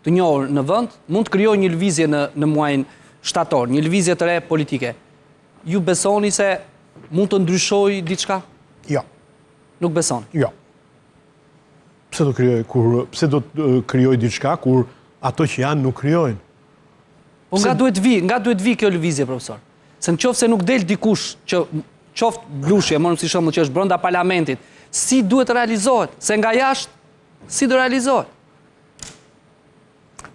të njohur në vend, mund të krijojë një lëvizje në muajin shtator, një lëvizje të re politike. Ju besoni se mund të ndryshojë diçka? Jo. Nuk besoni? Jo. Pse do të krijojë diçka kur ato që janë nuk krijojnë? Po nga duhet vi kjo lëvizje, profesor. Se nëse nuk del dikush që qoftë Blushi, e morëm si shembull që është brenda parlamentit, si duhet realizohet? Se nga jashtë si do realizohet?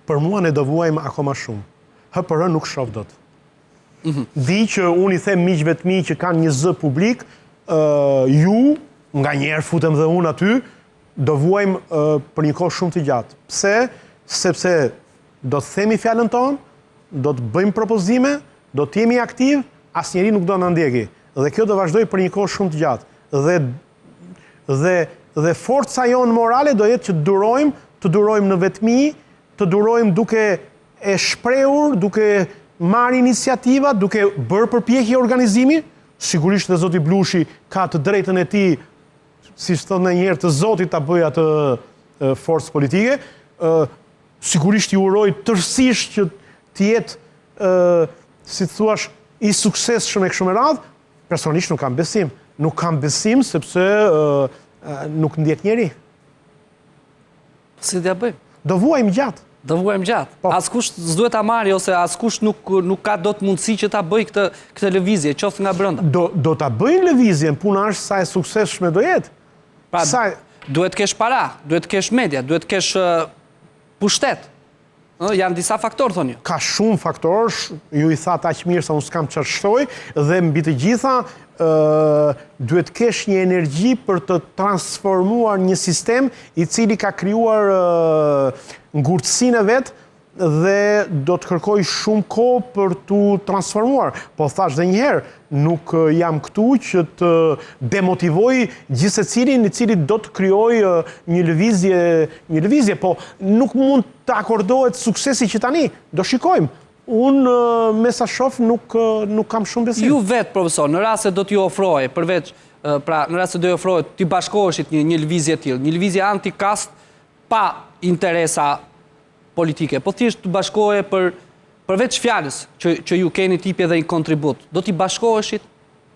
Për mua ne do vuajmë akoma shumë. HPR nuk shoh dot. Di që unë i them miqve të mi që kanë një zë publik, ju, nga njerë futem dhe unë aty, do vuajmë për një kohë shumë të gjatë. Pse? Sepse do të themi fjalën tonë, do të bëjmë propozime, do të jemi aktiv, asnjëri nuk do na ndjeki. Dhe kjo do vazhdoj për një kohë shumë të gjatë. Dhe forca jonë morale do jetë që të durojmë në vetmi, të durojmë duke e shprehur, duke marrë iniciativa, duke bërë përpjekje organizimi. Sigurisht dhe zoti Blushi ka të drejtën e tij, siç thonë ndonjëherë, të zotit ta bëjë atë forcë politike. Sigurisht i uroj tërësisht që të jetë, si thuash, i suksesshëm e kështu me radhë. Personalisht nuk kam besim. Nuk kam besim sepse nuk ndjek njeri. Si t'ja bëjmë? Do vuajmë gjatë. Do vuajmë gjatë. Askush s'duhet ta marrë ose askush nuk ka dot mundësi që ta bëj këtë lëvizje, qoftë nga brenda. Do ta bëjnë lëvizjen, puna është sa e suksesshme do jetë. Pra, duhet të kesh para, duhet të kesh media, duhet të kesh pushtet. Janë disa faktorë, thonë ju. Ka shumë faktorë, ju i thatë aq mirë sa unë s'kam çfarë shtoj, dhe mbi të gjitha duhet kesh një energji për të transformuar një sistem i cili ka krijuar ngurtësinë e vet dhe do të kërkoj shumë kohë për t'u transformuar. Po thash edhe një herë, nuk jam këtu që të demotivoj gjithsecilin i cili do të krijojë një lëvizje, po nuk mund të akordohet suksesi që tani. Do shikojmë. Unë me sa shoh nuk kam shumë besim. Ju vetë, profesor, në rast se do t'ju ofroje, përveç, pra në rast se do t'ju ofroje t'i bashkoheshit një lëvizje tillë, një lëvizje anti-kast pa interesa politike, po thjesht të bashkohe përveç fjalës që ju keni tipje dhe një kontribut, do t'i bashkoheshit?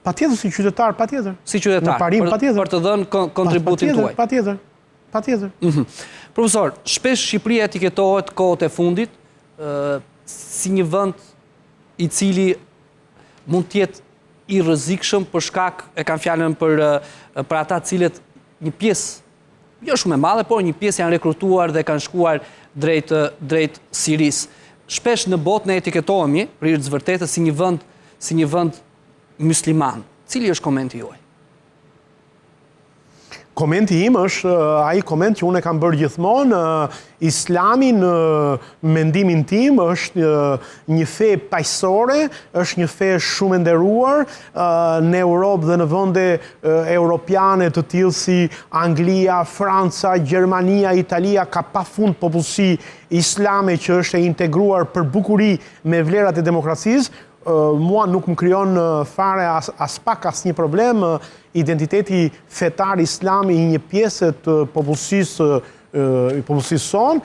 Patjetër, si qytetar, patjetër. Si qytetar, në parim, patjetër. Për të dhënë kontributin tuaj. Patjetër. Profesor, shpesh Shqipëria etiketohet kohët e fundit si një vend i cili mund të jetë i rrezikshëm për shkak, e kam fjalën për ata cilët një pjesë, jo shumë e madhe, por një pjesë janë rekrutuar dhe kanë shkuar drejt Sirisë. Shpesh në botë ne etiketohemi për të vërtetës si një vend musliman. Cili është komenti juaj? Komenti im është ai koment që unë e kam bërë gjithmonë. Islami në mendimin tim është një fe paqësore, është një fe shumë e nderuar. Në Europë dhe në vende europiane të tillë si Anglia, Franca, Gjermania, Italia ka pafund popullsi islame që është e integruar për bukuri me vlerat e demokracisë. Mua nuk më krijon fare as pak asnjë problem identiteti fetar islam i një pjesë të popullsisë i popullsisë sonë,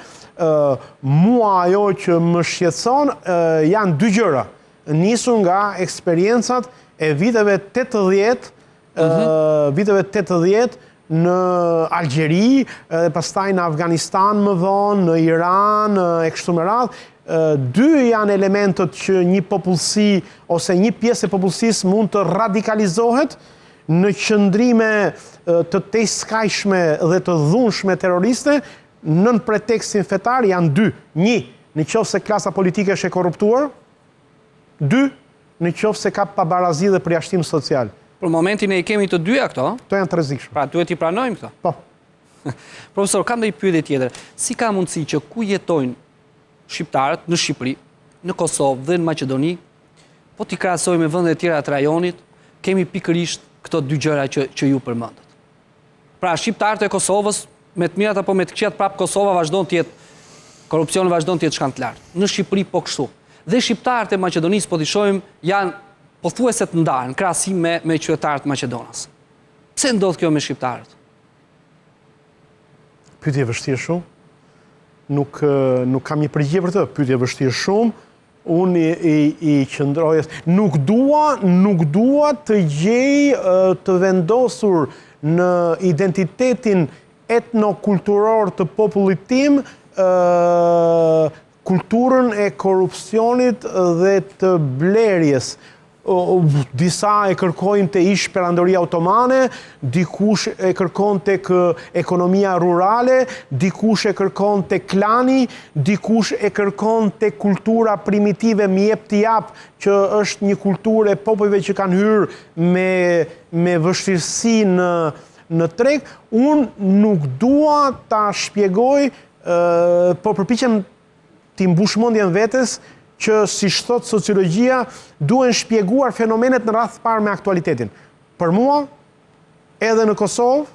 mua ajo që më shqetëson janë dy gjëra. Nisur nga eksperiencat e viteve 80, viteve 80 në Algjeri, dhe pastaj në Afganistan më vonë, në Iran, e kështu me radhë. Dy janë elementët që një popullsi ose një pjesë e popullsisë mund të radikalizohet në qëndrime të tejskajshme dhe të dhunshme terroriste, nën pretekstin fetar janë dy. Një, në qoftë se klasa politike është e korruptuar, dy, në qoftë se ka pabarazi dhe përjashtim social. Për momentin e kemi të dyja këto. Këto janë të rrezikshme. Pra duhet i pranojmë këto. Po. Profesor, kam dhe i pyetje tjetër. Si ka mundësi që ku jetojnë shqiptarët në Shqipëri, në Kosovë dhe në Maqedoni, po t'i krahasojmë me vendet tjera të rajonit, kemi pikërisht këto dy gjëra që ju përmendët. Pra shqiptarët e Kosovës, me të mirat apo me të këqijat, prapë Kosova vazhdon të jetë, korrupsioni vazhdon të jetë shkand të lartë. Në Shqipëri po kështu. Dhe shqiptarët e Maqedonisë, po t'i shohim, janë pothuajse të ndarë në krahasim me qytetarët Maqedonas. Pse ndodh kjo me shqiptarët? Pyetje e vështirë shumë. Nuk kam një përgjigje për të, pyetje e vështirë shumë. Unë i qëndroj, nuk dua të gjej të vendosur në identitetin etnokulturor të popullit tim kulturën e korrupsionit dhe të blerjes. Disa e kërkojnë të ish perandoria otomane, dikush e kërkon të ekonomia rurale, dikush e kërkon të klani, dikush e kërkon të kultura primitive mjep të jap, që është një kulturë e popujve që kanë hyrë me vështirësi në treg. Unë nuk dua ta shpjegoj, po përpiqem t'i mbush mendjen vetes, që si thot sociologjia, duhen shpjeguar fenomenet në radhë parë me aktualitetin. Për mua, edhe në Kosovë,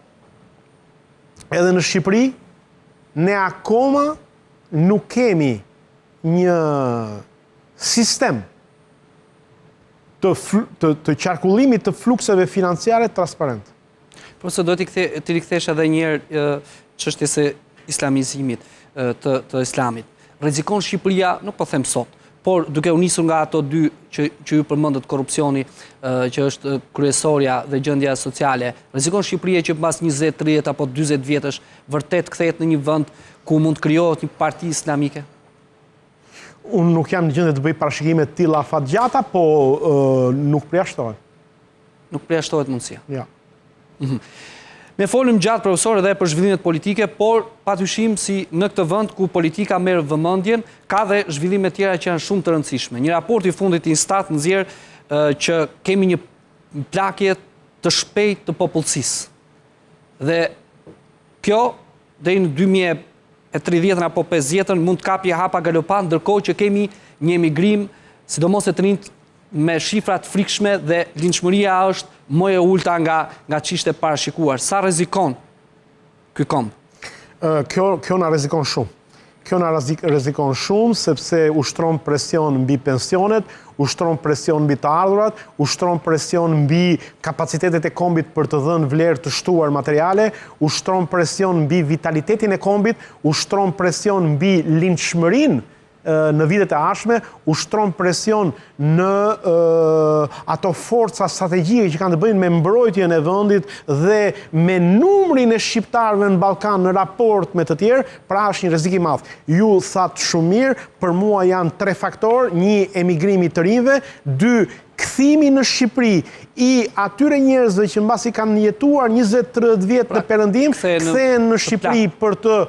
edhe në Shqipëri, ne akoma nuk kemi një sistem të qarkullimit të flukseve financiare transparent. Profesor, do t'i rikthesh edhe një herë çështjes së islamizimit të islamit. Rrezikon Shqipëria, nuk po them sot, por duke u nisur nga ato dy që ju përmendët, korrupsioni, që është kryesorja dhe gjendja sociale, rrezikon Shqipëria që pas 20, 30 apo 40 vjetësh vërtet kthehet në një vend ku mund të krijohet një parti islamike? Unë nuk jam në gjendje të bëj parashikime të tilla afatgjata, po nuk përjashtohet. Nuk përjashtohet mundësia. Ja. Ne folim gjatë, profesor, edhe për zhvillimet politike, por patyshim si në këtë vend ku politika merr vëmendjen, ka dhe zhvillime tjera që janë shumë të rëndësishme. Një raport i fundit i Instat nxjerr që kemi një plakje të shpejtë të popullsisë. Dhe kjo deri në 2030 apo 50 mund të kapë hapa galopant, ndërkohë që kemi një emigrim, sidomos e të rinjt, me shifra të frikshme dhe linçmëria është më e ulta nga ç'ishte parashikuar. Sa rrezikon ky komb? Kjo na rrezikon shumë. Kjo na rrezikon shumë sepse ushtron presion mbi pensionet, ushtron presion mbi të ardhurat, ushtron presion mbi kapacitetet e kombit për të dhënë vlerë të shtuar materiale, ushtron presion mbi vitalitetin e kombit, ushtron presion mbi linçmërinë në vitet e ardhshme, ushtron presion në ato forca strategjike që kanë të bëjnë me mbrojtjen e vendit dhe me numrin e shqiptarëve në Ballkan në raport me të tjerë, pra është një rrezik i madh. Ju thatë shumë mirë, për mua janë 3 faktorë: 1, emigrimi të rinjve; 2, kthimi në Shqipëri i atyre njerëzve që mbasi kanë jetuar 20-30 vjet në perëndim, kthehen në Shqipëri për të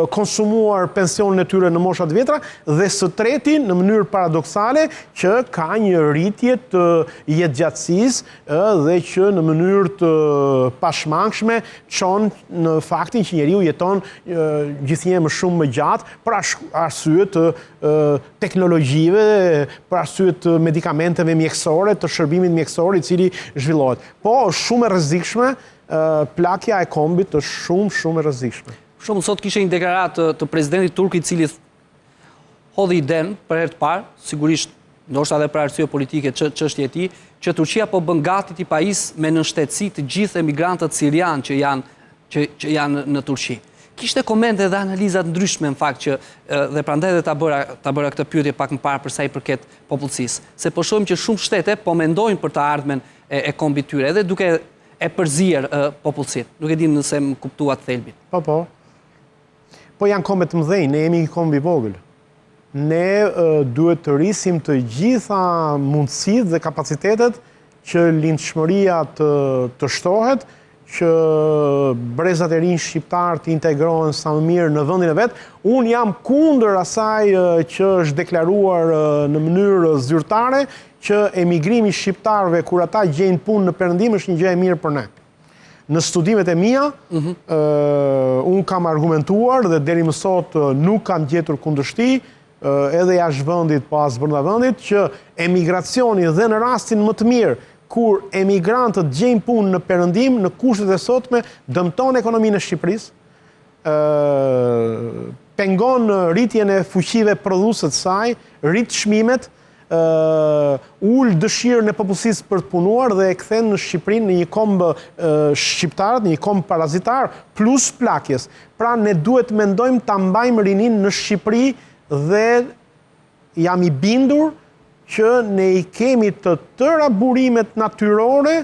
konsumuar pensionin e tyre në moshat vjetra, dhe së treti, në mënyrë paradoksale, që ka një rritje të jetëgjatësisë dhe që në mënyrë të pashmangshme çon në faktin që njeriu jeton gjithnjë më shumë më gjatë për arsye të teknologjive, për arsye të medikamenteve mjekësore, të shërbimit mjekësor i cili zhvillohet. Po, është shumë e rrezikshme, plakja e kombit është shumë e rrezikshme. Shumë sot kishe një deklaratë të presidentit turk i cili hodhi iden për herë të parë, sigurisht ndoshta edhe për arsye politike çështja e tij, që Turqia po bën gati të pajisë me nënshtetësi të gjithë emigrantët sirianë që janë në Turqi. kishte komente dhe analizat ndryshme në fakt që dhe prandaj dhe ta bëra këtë pyetje pak më parë për sa i përket popullsisë. Se po shohim që shumë shtete po mendojnë për të ardhmen e kombit tyre, edhe duke e përzier popullsinë. Nuk e di nëse më kuptuat thelbin. Po. Po janë kombe të mëdhenj, ne jemi një kombi vogël. Ne duhet të rrisim të gjitha mundësitë dhe kapacitetet që lindshmëria të shtohet, që brezat e rinj shqiptar të integrohen sa më mirë në vendin e vet. Unë jam kundër asaj që është deklaruar në mënyrë zyrtare që emigrimi shqiptarëve kur ata gjejnë punë në Perëndim është një gjë e mirë për ne. Në studimet e mia, unë kam argumentuar dhe deri më sot nuk kam gjetur kundërshti, edhe jashtë vendit po as brenda vendit, që emigracioni dhe në rastin më të mirë kur emigrantët gjejnë punë në Perëndim, në kushtet e sotme, dëmton ekonominë e Shqipërisë, pengon rritjen e fuqive prodhuese të saj, rrit çmimet, ul dëshirën e popullsisë për të punuar dhe e kthen në Shqipërinë në një kombë shqiptar, në një kombë parazitar, plus plakjes. Pra ne duhet mendojmë ta mbajmë rinin në Shqipëri dhe jam i bindur që ne i kemi të tëra burimet natyrore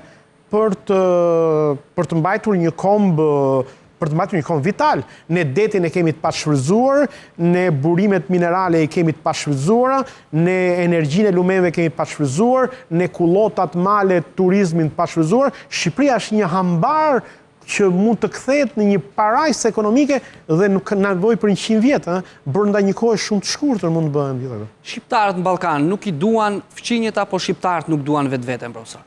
për të mbajtur një kombë vital. Ne detin e kemi të pashfryzuar, ne burimet minerale i kemi të pashfryzuara, ne energjinë e lumeve kemi të pashfryzuar, ne kullotat male turizmin të pashfryzuar. Shqipëria është një hambar që mund të kthehet në një parajsë ekonomike dhe nuk ka nevojë për 100 vjet, brenda një kohe shumë të shkurtër mund të bëhen gjithë ato. Shqiptarët në Ballkan nuk i duan fqinjet apo shqiptarët nuk duan vetveten, profesor?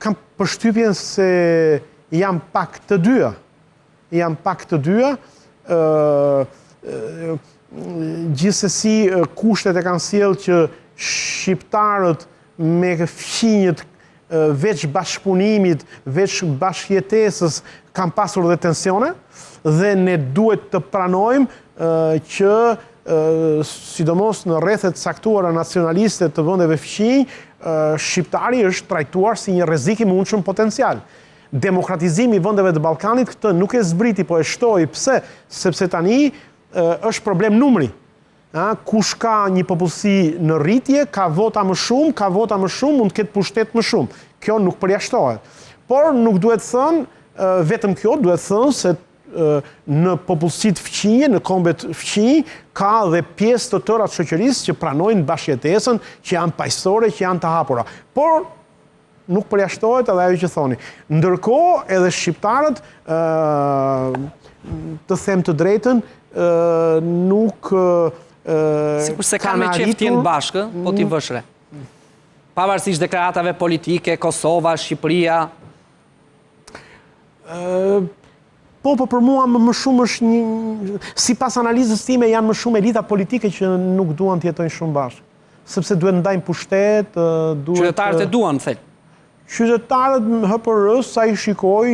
Kam përshtypjen se jam pak të dyja. Gjithsesi kushtet e kanë sjellë që shqiptarët me fqinjet veç bashkëpunimit, veç bashkëjetesës kanë pasur dhe tensione dhe ne duhet të pranojmë që sidomos në rrethet caktuara nacionaliste të vendeve fqinj, shqiptari është trajtuar si një rrezik i mundshëm potencial. Demokratizimi i vendeve të Ballkanit këtë nuk e zbriti, po e shtoi. Pse? Sepse tani është problem numri. Kush ka një popullsi në rritje, ka vota më shumë, mund të ketë pushtet më shumë. Kjo nuk përjashtohet. Por nuk duhet thënë, vetëm kjo, duhet thënë se në popullsitë fqinje, në kombet fqinj, ka dhe pjesë të tëra të shoqërisë që pranojnë bashkëjetesën, që janë paqësore, që janë të hapura. Por nuk përjashtohet edhe ajo që thoni. Ndërkohë edhe shqiptarët, të them të drejtën, nuk sikur se kanë me qef t'jenë bashkë, po t'i vëshre. Pavarësisht deklaratave politike, Kosova, Shqipëria. Po, për mua më shumë është një... Sipas analizës time janë më shumë elita politike që nuk duan të jetojnë shumë bashkë. Sepse duhet ndajnë pushtet, Qytetarët e duan, thel. Qytetarët HPR-s, sa i shikoj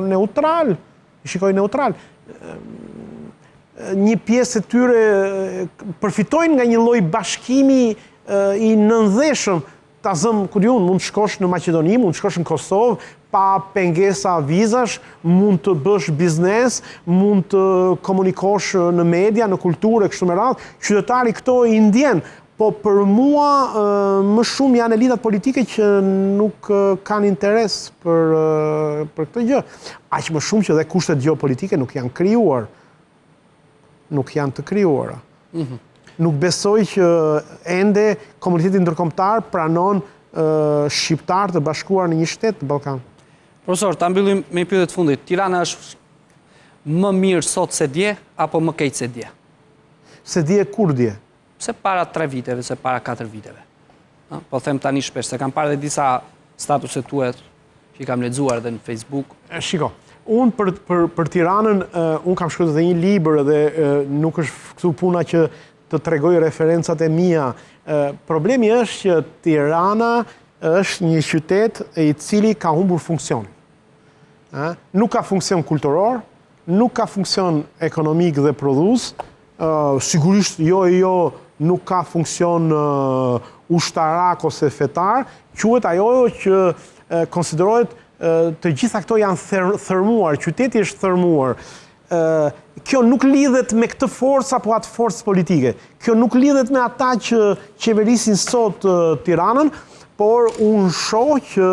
neutral. Një pjesë e tyre përfitojnë nga një lloj bashkimi i nëndheshëm. Ta zëm, ku diun, mund të shkosh në Maqedoni, mund të shkosh në Kosovë, pa pengesa vizash, mund të bësh biznes, mund të komunikosh në media, në kulturë, kështu me radhë. Qytetari këto i ndjen, po për mua më shumë janë elitat politike që nuk kanë interes për këtë gjë. Aq më shumë që dhe kushtet gjeopolitike nuk janë krijuar. Nuk janë të krijuara. Nuk besoj që ende komuniteti ndërkombëtar pranon shqiptar të bashkuar në një shtet të Ballkan. Profesor, ta mbyllim me një pyetje të fundit. Tirana është më mirë sot se dje apo më keq se dje? Se dje kur dje? Se para 3 viteve, se para 4 viteve. Po them tani shpesh, se kam parë dhe disa statuset tuaja që i kam lexuar edhe në Facebook. Shiko, unë për Tiranën, unë kam shkruar edhe një libër dhe nuk është këtu puna që të tregoj referencat e mia. Problemi është që Tirana është një qytet i cili ka humbur funksionin. Nuk ka funksion kulturor, nuk ka funksion ekonomik dhe prodhues, sigurisht jo nuk ka funksion ushtarak ose fetar, quhet ajo që konsiderohet të gjitha këto janë thërmuar, qyteti është thërmuar. Kjo nuk lidhet me këtë forcë apo atë forcë politike. Kjo nuk lidhet me ata që qeverisin sot Tiranën, por unë shoh që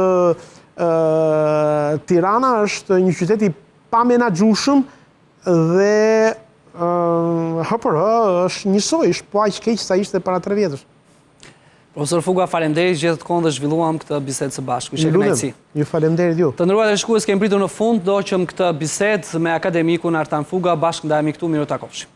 Tirana është një qytet i pamenaxhueshëm dhe HPR është njësoj, është po aq keq sa ishte para 3 vjetësh. Profesor Fuga, faleminderit gjithë të kohën dhe zhvilluam këtë bisedë së bashku. Ishte kënaqësi. Ju faleminderit ju. Të nderuar shikues, kemi pritur në fund, ndoqëm këtë bisedë me akademikun Artan Fuga, bashkë ndajemi këtu, miru takofshim.